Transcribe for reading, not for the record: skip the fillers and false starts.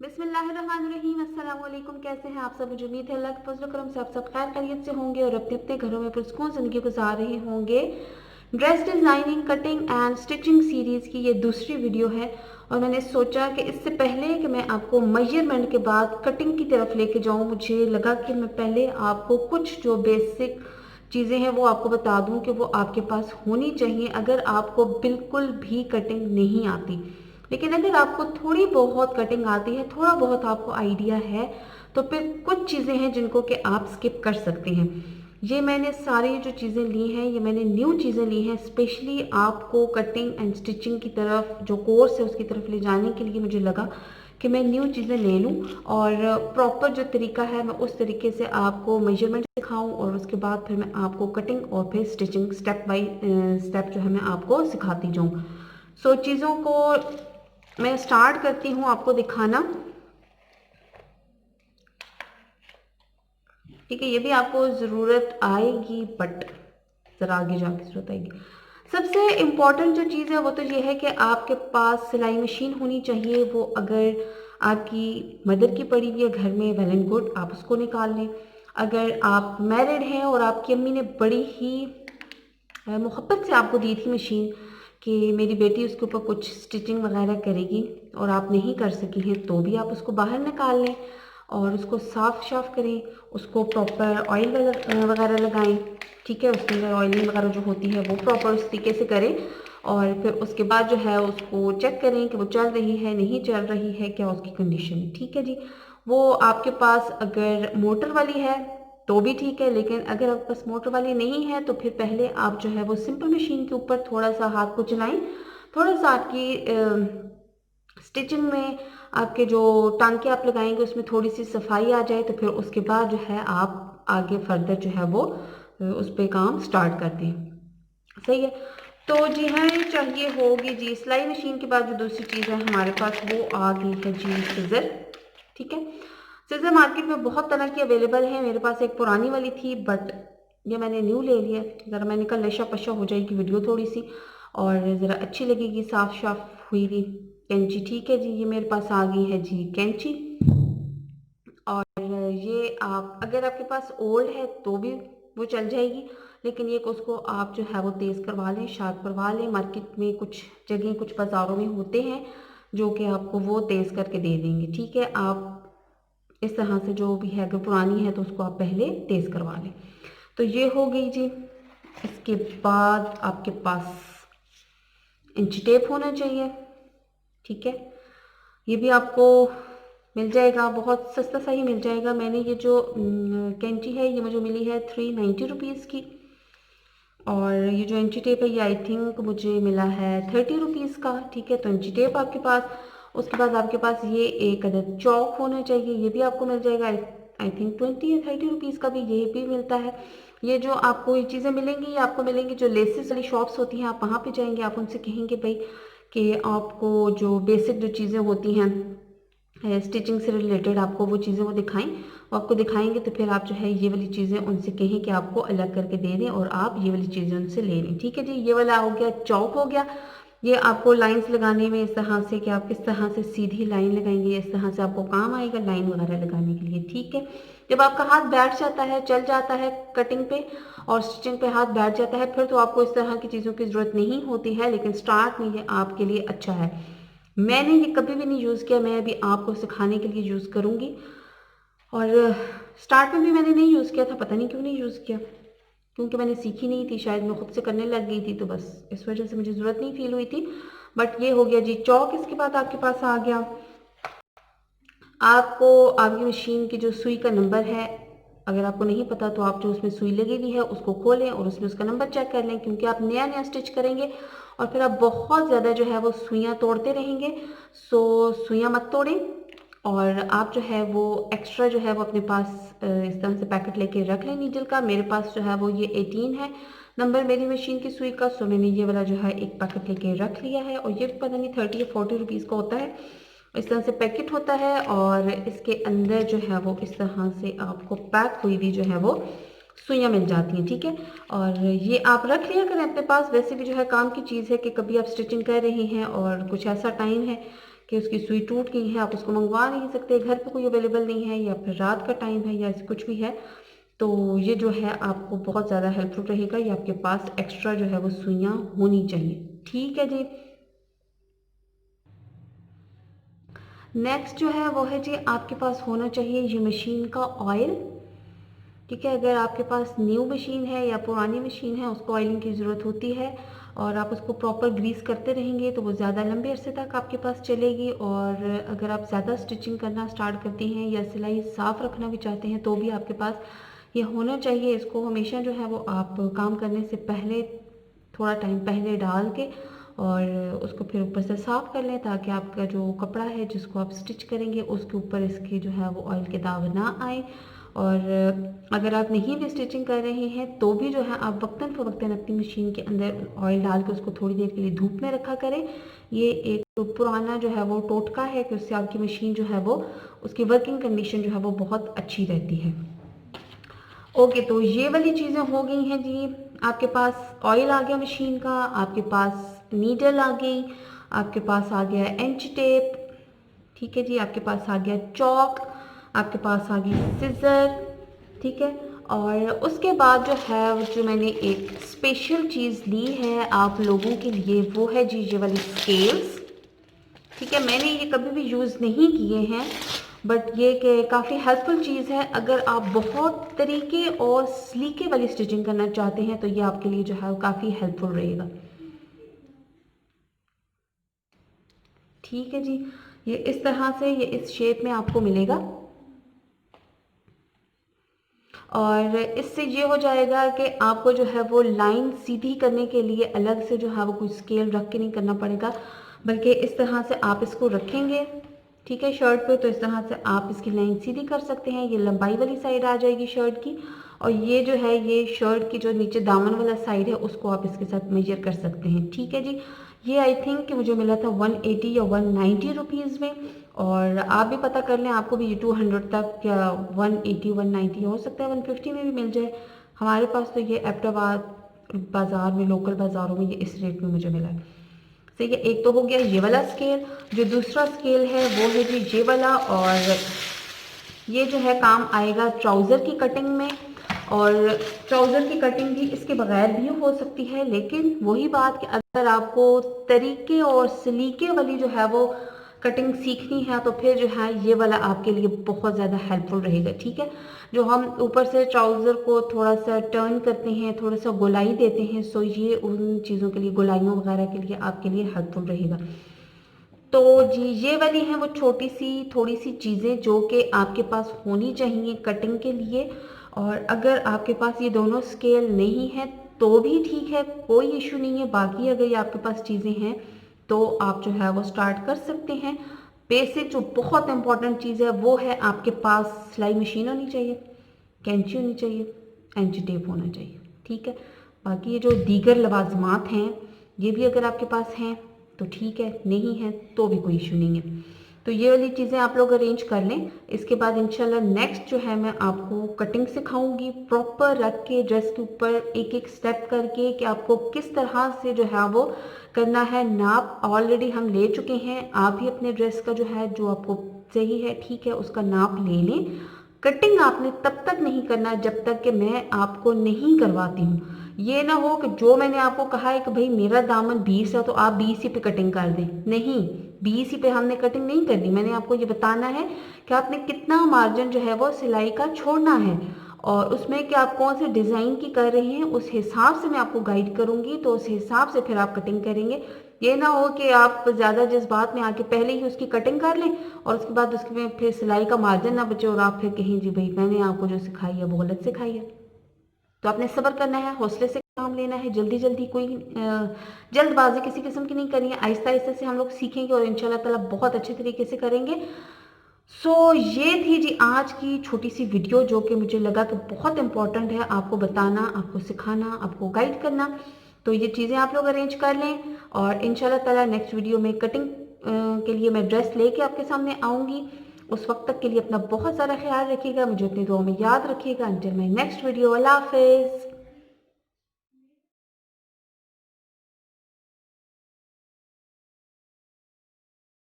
बिस्मिल्लाहिर्रहमानिर्रहीम। अस्सलाम वालेकुम। कैसे हैं आप सब? मुझे उम्मीद है अल्लाह के फजल करम से आप सब खैर खैरियत से होंगे और अपने अपने घरों में पुरसकून ज़िंदगी गुजार रहे होंगे। Dress designing, cutting and stitching series की ये दूसरी वीडियो है और मैंने सोचा कि इससे पहले कि मैं आपको मेजरमेंट के बाद कटिंग की तरफ लेके जाऊँ, मुझे लगा कि मैं पहले आपको कुछ जो बेसिक चीज़ें हैं वो आपको बता दूं कि वो आपके पास होनी चाहिए अगर आपको बिल्कुल भी कटिंग नहीं आती। लेकिन अगर आपको थोड़ी बहुत कटिंग आती है, थोड़ा बहुत आपको आइडिया है, तो फिर कुछ चीज़ें हैं जिनको कि आप स्किप कर सकते हैं। ये मैंने सारी जो चीज़ें ली हैं, ये मैंने न्यू चीज़ें ली हैं स्पेशली आपको कटिंग एंड स्टिचिंग की तरफ, जो कोर्स है उसकी तरफ ले जाने के लिए मुझे लगा कि मैं न्यू चीज़ें ले लूँ और प्रॉपर जो तरीका है मैं उस तरीके से आपको मेजरमेंट सिखाऊं और उसके बाद फिर मैं आपको कटिंग और फिर स्टिचिंग स्टेप बाय स्टेप जो है मैं आपको सिखाती जाऊँ। सो चीज़ों को मैं स्टार्ट करती हूँ आपको दिखाना। ठीक है, ये भी आपको ज़रूरत आएगी बट ज़रा आगे जाके ज़रूरत आएगी। सबसे इम्पॉर्टेंट जो चीज़ है वो तो ये है कि आपके पास सिलाई मशीन होनी चाहिए। वो अगर आपकी मदर की पड़ी हुई है घर में, वेल एंड गुड, आप उसको निकाल लें। अगर आप मैरिड हैं और आपकी अम्मी ने बड़ी ही मोहब्बत से आपको दी थी मशीन कि मेरी बेटी उसके ऊपर कुछ स्टिचिंग वगैरह करेगी और आप नहीं कर सकी हैं, तो भी आप उसको बाहर निकाल लें और उसको साफ करें, उसको प्रॉपर ऑयल वगैरह लगाएं। ठीक है, उसके अंदर ऑयलिंग वगैरह जो होती है वो प्रॉपर उस तरीके से करें और फिर उसके बाद जो है उसको चेक करें कि वो चल रही है, नहीं चल रही है, क्या उसकी कंडीशन है। ठीक है जी, वो आपके पास अगर मोटर वाली है तो भी ठीक है, लेकिन अगर आपके पास मोटर वाली नहीं है तो फिर पहले आप जो है वो सिंपल मशीन के ऊपर थोड़ा सा हाथ को चलाएं। थोड़ा सा आपकी स्टिचिंग में आपके जो टांके आप लगाएंगे उसमें थोड़ी सी सफाई आ जाए तो फिर उसके बाद जो है आप आगे फर्दर जो है वो उस पर काम स्टार्ट कर दें। सही है, तो जी हाँ, चाहिए होगी जी सिलाई मशीन के बाद जो दूसरी चीज़ है हमारे पास वो आ गई है जी सिजर। ठीक है, सिजर मार्केट में बहुत तरह की अवेलेबल है। मेरे पास एक पुरानी वाली थी बट ये मैंने न्यू ले लिया। ज़रा मैंने कहा नशा पशा हो जाएगी वीडियो थोड़ी सी और ज़रा अच्छी लगेगी, साफ हुई हुई कैंची। ठीक है जी, ये मेरे पास आ गई है जी कैंची। और ये आप अगर आपके पास ओल्ड है तो भी वो चल जाएगी, लेकिन ये उसको आप जो है वो तेज़ करवा लें, शार्प करवा लें। मार्केट में कुछ जगह, कुछ बाज़ारों में होते हैं जो कि आपको वो तेज़ करके दे देंगे। ठीक है, आप इस तरह से जो भी है अगर पुरानी है तो उसको आप पहले तेज़ करवा लें। तो ये हो गई जी। इसके बाद आपके पास इंची टेप होना चाहिए। ठीक है, ये भी आपको मिल जाएगा, बहुत सस्ता सा ही मिल जाएगा। मैंने ये जो कैंची है ये मुझे मिली है 390 रुपीज़ की और ये जो इंची टेप है ये आई थिंक मुझे मिला है 30 रुपीज़ का। ठीक है, तो इंची टेप आपके पास, उसके बाद आपके पास ये एक अदद चौक होना चाहिए, ये भी आपको मिल जाएगा। आई थिंक 20 या 30 रुपीज़ का भी ये भी मिलता है। ये जो आपको ये चीज़ें मिलेंगी, ये आपको मिलेंगी जो लेसेस वाली शॉप्स होती हैं, आप वहाँ पे जाएंगे, आप उनसे कहेंगे भाई कि आपको जो बेसिक जो चीज़ें होती हैं स्टिचिंग से रिलेटेड आपको वो चीज़ें वो दिखाएं, वो आपको दिखाएंगे तो फिर आप जो है ये वाली चीज़ें उनसे कहें कि आपको अलग करके दे दें और आप ये वाली चीज़ें उनसे ले लें। ठीक है जी, ये वाला हो गया चौक हो गया। ये आपको लाइंस लगाने में इस तरह से कि आप किस तरह से सीधी लाइन लगाएंगे, इस तरह से आपको काम आएगा लाइन वगैरह लगाने के लिए। ठीक है, जब आपका हाथ बैठ जाता है, चल जाता है कटिंग पे और स्टिचिंग पे हाथ बैठ जाता है, फिर तो आपको इस तरह की चीज़ों की ज़रूरत नहीं होती है, लेकिन स्टार्ट में ये आपके लिए अच्छा है। मैंने ये कभी भी नहीं यूज़ किया, मैं अभी आपको सिखाने के लिए यूज़ करूँगी और स्टार्ट में भी मैंने नहीं यूज़ किया था, पता नहीं क्यों नहीं यूज़ किया, क्योंकि मैंने सीखी नहीं थी, शायद मैं खुद से करने लग गई थी तो बस इस वजह से मुझे ज़रूरत नहीं फील हुई थी। बट ये हो गया जी चौक। इसके बाद आपके पास आ गया, आपको आपकी मशीन की जो सुई का नंबर है, अगर आपको नहीं पता तो आप जो उसमें सुई लगी हुई है उसको खोलें और उसमें उसका नंबर चेक कर लें, क्योंकि आप नया नया स्टिच करेंगे और फिर आप बहुत ज़्यादा जो है वो सुइयाँ तोड़ते रहेंगे। सो सुइयाँ मत तोड़ें और आप जो है वो एक्स्ट्रा जो है वो अपने पास इस तरह से पैकेट लेके रख लें नीडल का। मेरे पास जो है वो ये 18 है नंबर मेरी मशीन की सुई का, सो मैंने ये वाला जो है एक पैकेट लेके रख लिया है और ये पता नहीं 30 या 40 रुपीज़ का होता है। इस तरह से पैकेट होता है और इसके अंदर जो है वो इस तरह से आपको पैक हुई हुई जो है वो सुइयाँ मिल जाती हैं। ठीक है, और ये आप रख लिया करें अपने पास। वैसे भी जो है काम की चीज़ है कि कभी आप स्टिचिंग कर रहे हैं और कुछ ऐसा टाइम है कि उसकी सुई टूट गई है, आप उसको मंगवा नहीं सकते, घर पे कोई अवेलेबल नहीं है या फिर रात का टाइम है या कुछ भी है, तो ये जो है आपको बहुत ज़्यादा हेल्पफुल रहेगा। ये आपके पास एक्स्ट्रा जो है वो सुइयाँ होनी चाहिए। ठीक है जी। नेक्स्ट जो है वो है जी, आपके पास होना चाहिए ये मशीन का ऑयल। ठीक है, अगर आपके पास न्यू मशीन है या पुरानी मशीन है, उसको ऑयलिंग की ज़रूरत होती है और आप उसको प्रॉपर ग्रीस करते रहेंगे तो वो ज़्यादा लंबे अरसे तक आपके पास चलेगी। और अगर आप ज़्यादा स्टिचिंग करना स्टार्ट करते हैं या सिलाई साफ़ रखना भी चाहते हैं तो भी आपके पास ये होना चाहिए। इसको हमेशा जो है वो आप काम करने से पहले थोड़ा टाइम पहले डाल के और उसको फिर ऊपर से साफ़ कर लें, ताकि आपका जो कपड़ा है जिसको आप स्टिच करेंगे उसके ऊपर इसके जो है वो ऑयल के दाग ना आए। और अगर आप नहीं भी स्टिचिंग कर रहे हैं तो भी जो है आप वक्तन फ़वक्तन अपनी मशीन के अंदर ऑयल डाल के उसको थोड़ी देर के लिए धूप में रखा करें। ये एक तो पुराना जो है वो टोटका है कि उससे आपकी मशीन जो है वो उसकी वर्किंग कंडीशन जो है वो बहुत अच्छी रहती है। ओके, तो ये वाली चीज़ें हो गई हैं जी। आपके पास ऑयल आ गया मशीन का, आपके पास नीडल आ गई, आपके पास आ गया इंच टेप, ठीक है जी, आपके पास आ गया चॉक, आपके पास आ गई सिज़र, ठीक है। और उसके बाद जो है जो मैंने एक स्पेशल चीज़ ली है आप लोगों के लिए वो है जी ये वाली स्केल्स। ठीक है, मैंने ये कभी भी यूज़ नहीं किए हैं बट ये कि काफ़ी हेल्पफुल चीज़ है। अगर आप बहुत तरीके और सलीके वाली स्टिचिंग करना चाहते हैं तो ये आपके लिए जो है काफ़ी हेल्पफुल रहेगा। ठीक है जी, ये इस तरह से ये इस शेप में आपको मिलेगा और इससे ये हो जाएगा कि आपको जो है वो लाइन सीधी करने के लिए अलग से जो है वो कोई स्केल रख के नहीं करना पड़ेगा, बल्कि इस तरह से आप इसको रखेंगे, ठीक है, शर्ट पे, तो इस तरह से आप इसकी लाइन सीधी कर सकते हैं। ये लंबाई वाली साइड आ जाएगी शर्ट की और ये जो है ये शर्ट की जो नीचे दामन वाला साइड है उसको आप इसके साथ मेजर कर सकते हैं। ठीक है जी, ये आई थिंक कि मुझे मिला था 180 या 190 रुपीज़ में और आप भी पता कर लें, आपको भी ये 200 तक या 180 190 हो सकता है 150 में भी मिल जाए। हमारे पास तो ये एबटाबाद बाज़ार में, लोकल बाज़ारों में ये इस रेट में मुझे मिला है। सही है, एक तो हो गया ये वाला स्केल। जो दूसरा स्केल है वो है जी ये वाला और ये जो है काम आएगा ट्राउज़र की कटिंग में। और ट्राउज़र की कटिंग भी इसके बगैर भी हो सकती है, लेकिन वही बात कि अगर आपको तरीके और सलीके वाली जो है वो कटिंग सीखनी है तो फिर जो है ये वाला आपके लिए बहुत ज़्यादा हेल्पफुल रहेगा। ठीक है, जो हम ऊपर से ट्राउज़र को थोड़ा सा टर्न करते हैं, थोड़ा सा गोलाई देते हैं, सो ये उन चीज़ों के लिए, गोलाइयों वगैरह के लिए आपके लिए हेल्पफुल रहेगा। तो जी ये वाली हैं वो छोटी सी थोड़ी सी चीज़ें जो कि आपके पास होनी चाहिए कटिंग के लिए। और अगर आपके पास ये दोनों स्केल नहीं है तो भी ठीक है, कोई इशू नहीं है। बाकी अगर ये आपके पास चीज़ें हैं तो आप जो है वो स्टार्ट कर सकते हैं। बेसिक जो बहुत इंपॉर्टेंट चीज़ है वो है आपके पास सिलाई मशीन होनी चाहिए, कैंची होनी चाहिए, इंची टेप होना चाहिए। ठीक है, बाकी ये जो दीगर लवाजमात हैं ये भी अगर आपके पास हैं तो ठीक है, नहीं है तो भी कोई इशू नहीं है। तो ये वाली चीज़ें आप लोग अरेंज कर लें। इसके बाद इंशाल्लाह नेक्स्ट जो है मैं आपको कटिंग सिखाऊंगी, प्रॉपर रख के ड्रेस के ऊपर एक एक स्टेप करके कि आपको किस तरह से जो है वो करना है। नाप ऑलरेडी हम ले चुके हैं, आप भी अपने ड्रेस का जो है जो आपको सही है ठीक है उसका नाप ले लें। कटिंग आपने तब तक नहीं करना जब तक कि मैं आपको नहीं करवाती हूँ। ये ना हो कि जो मैंने आपको कहा है कि भाई मेरा दामन 20 है तो आप 20 ही पे कटिंग कर दें, नहीं, 20 ही पे हमने कटिंग नहीं करनी। मैंने आपको ये बताना है कि आपने कितना मार्जिन जो है वो सिलाई का छोड़ना है और उसमें कि आप कौन से डिज़ाइन की कर रहे हैं उस हिसाब से मैं आपको गाइड करूंगी, तो उस हिसाब से फिर आप कटिंग करेंगे। ये ना हो कि आप ज़्यादा जज्बात में आके पहले ही उसकी कटिंग कर लें और उसके बाद उसके में फिर सिलाई का मार्जिन ना बचे और आप फिर कहें जी भाई मैंने आपको जो सिखाई है वो गलत सिखाई है। तो आपने सब्र करना है, हौसले से काम लेना है, जल्दी जल्दी कोई जल्दबाजी किसी किस्म की नहीं करनी है। आहिस्ता आहिस्ता से हम लोग सीखेंगे और इंशाल्लाह ताला बहुत अच्छे तरीके से करेंगे। ये थी जी आज की छोटी सी वीडियो जो कि मुझे लगा कि बहुत इंपॉर्टेंट है आपको बताना, आपको सिखाना, आपको गाइड करना। तो ये चीज़ें आप लोग अरेंज कर लें और इंशाल्लाह ताला नेक्स्ट वीडियो में कटिंग के लिए मैं ड्रेस लेके आपके सामने आऊँगी। उस वक्त तक के लिए अपना बहुत सारा ख्याल रखिएगा, मुझे अपनी दुआ में याद रखिएगा। अंटिल माय नेक्स्ट वीडियो, अल्लाह हाफिज़।